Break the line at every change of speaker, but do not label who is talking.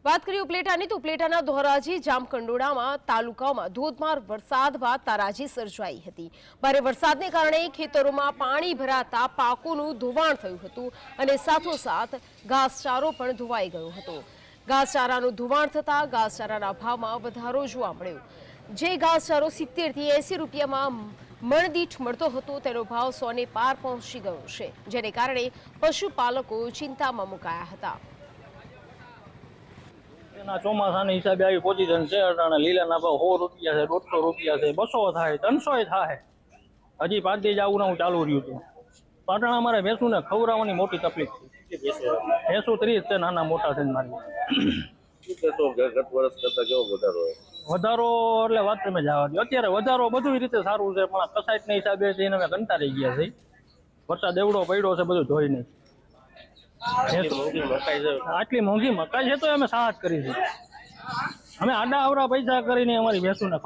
વાત કરીએ ઉપલેટાની તો ઉપલેટાના ધોરાજી જામકંડોળામાં તાલુકામાં ધોધમાર વરસાદ બાદ તારાજી સર્જાઈ હતી। ભારે વરસાદને કારણે ખેતરોમાં પાણી ભરાતા પાકોનું ધોવાણ થયું હતું અને સાથોસાથ ઘાસચારો પણ ધોવાઈ ગયો હતો। ઘાસચારાનું ધોવાણ થતા ઘાસચારાના ભાવમાં વધારો જોવા મળ્યો। જે ઘાસચારો 70 થી 80 રૂપિયામાં મણ દીઠ મળતો હતો તેનો ભાવ 100 ને પાર પહોંચી ગયો છે, જેને કારણે પશુપાલકો ચિંતામાં મુકાયા હતા।
ચોમાસાના હિસાબે આવી પોઝિશન છે। અટાણે લીલાના ભાવ 100 રૂપિયા છે, 150 રૂપિયા છે, 200 થાય, 300 થાય। હજી 5 દી જવું હું ચાલુ રહ્યું છે। અટાણે અમારે ભેંસુને ખવડાવવાની મોટી તકલીફ છે। ભેંસુ 30 છે, નાના મોટા છે મારી। વધારો એટલે વાત તમે જવા દો। અત્યારે વધારો બધી રીતે સારું છે, પણ કસાઈના હિસાબે એને અમે કંટાળી ગયા છે। વરસાદ એવડો પડ્યો છે, બધું ધોઈ નહીં। આટલી મોંઘી મકાઈ છે તો અમે સાહસ કરી છે। અમે આડા અવડા પૈસા કરીને અમારી ભેંસુને